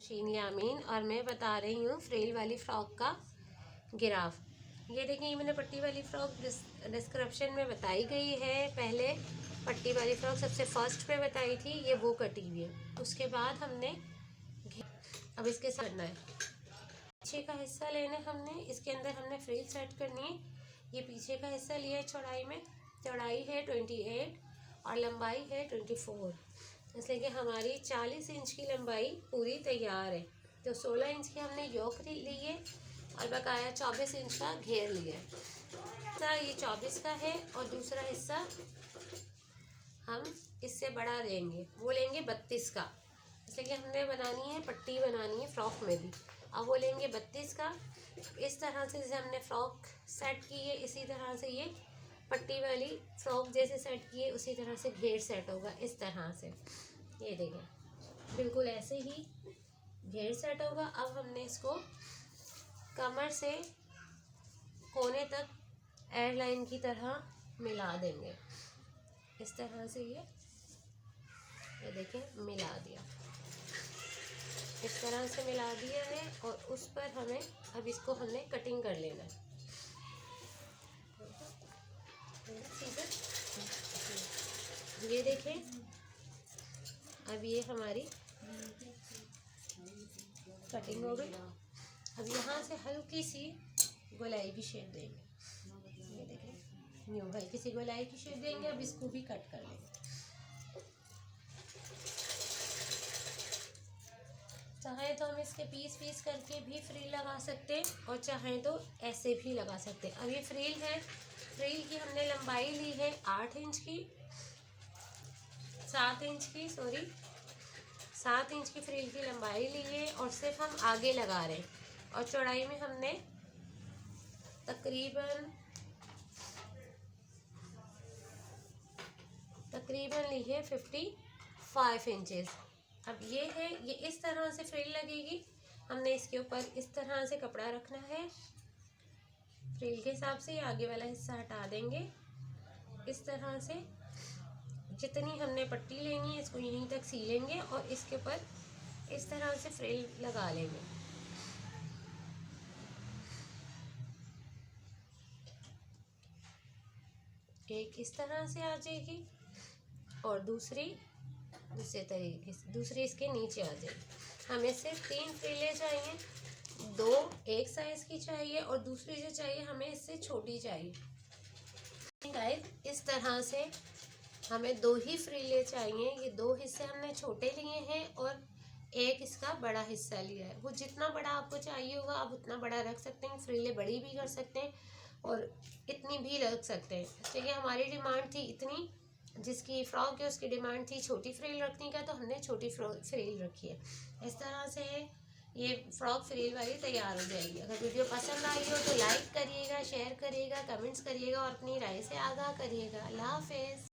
शीन यामीन और मैं बता रही हूँ फ्रिल वाली फ़्रॉक का गिराफ। ये देखिए, ये मैंने पट्टी वाली फ़्रॉक डिस्क्रिप्शन में बताई गई है। पहले पट्टी वाली फ़्रॉक सबसे फर्स्ट पे बताई थी, ये वो कटी हुई है। उसके बाद हमने अब इसके साथ करना है, पीछे का हिस्सा लेना है हमने, इसके अंदर हमने फ्रिल सेट करनी है। ये पीछे का हिस्सा लिया है चौड़ाई में, चौड़ाई है 28 और लंबाई है 24, इसलिए कि हमारी 40 इंच की लंबाई पूरी तैयार है। तो 16 इंच की हमने योक ली है और बकाया 24 इंच का घेर लिया है। तो ये 24 का है और दूसरा हिस्सा हम इससे बड़ा लेंगे, वो लेंगे 32 का, इसलिए कि हमने बनानी है पट्टी बनानी है फ्रॉक में भी। अब वो लेंगे 32 का। इस तरह से जैसे हमने फ्रॉक सेट की है, इसी तरह से ये पट्टी वाली फ्रॉक जैसे सेट की है उसी तरह से घेर सेट होगा। इस तरह से ये देखें, बिल्कुल ऐसे ही घेर सेट होगा। अब हमने इसको कमर से कोने तक एयरलाइन की तरह मिला देंगे। इस तरह से ये देखें, मिला दिया, इस तरह से मिला दिया है। और उस पर हमें अब इसको हमने कटिंग कर लेना है। ये देखें, अब ये हमारी कटिंग हो गई। अब यहाँ से हल्की सी गोलाई की शेप देंगे। ये देखें, यूँ हल्की सी गोलाई की शेप देंगे। अब इसको भी कट कर लेंगे। चाहे तो हम इसके पीस करके भी फ्रिल लगा सकते हैं और चाहे तो ऐसे भी लगा सकते हैं। अब ये फ्रिल है, फ्रिल की हमने लंबाई ली है 8 इंच की, 7 इंच की, 7 इंच की फ्रिल की लंबाई ली है और सिर्फ हम आगे लगा रहे हैं। और चौड़ाई में हमने तकरीबन ली है 55 इंचेस। अब ये है, ये इस तरह से फ्रिल लगेगी। हमने इसके ऊपर इस तरह से कपड़ा रखना है, फ्रिल के हिसाब से आगे वाला हिस्सा हटा देंगे। इस तरह से जितनी हमने पट्टी लेनी है इसको यहीं तक सीलेंगे और इसके ऊपर इस तरह से फ्रिल लगा लेंगे। एक इस तरह से आ जाएगी और दूसरे तरीके से दूसरी इसके नीचे आ जाएगी। हमें सिर्फ 3 फ्रिलें चाहिए, 2 एक साइज़ की चाहिए और दूसरी जो चाहिए हमें इससे छोटी चाहिए। गाइस, इस तरह से हमें 2 ही फ्रिलें चाहिए। ये 2 हिस्से हमने छोटे लिए हैं और एक इसका बड़ा हिस्सा लिया है। वो जितना बड़ा आपको चाहिए होगा आप उतना बड़ा रख सकते हैं। फ्रिलें बड़ी भी कर सकते हैं और इतनी भी रख सकते हैं। इसलिए हमारी डिमांड थी इतनी, जिसकी फ़्रॉक है उसकी डिमांड थी छोटी फ्रिल रखने का, तो हमने छोटी फ्रिल रखी है। इस तरह से ये फ़्रॉक फ्रिल वाली तैयार हो जाएगी। अगर वीडियो पसंद आई हो तो लाइक करिएगा, शेयर करिएगा, कमेंट्स करिएगा और अपनी राय से आगाह करिएगा। अल्लाह हाफ़िज़।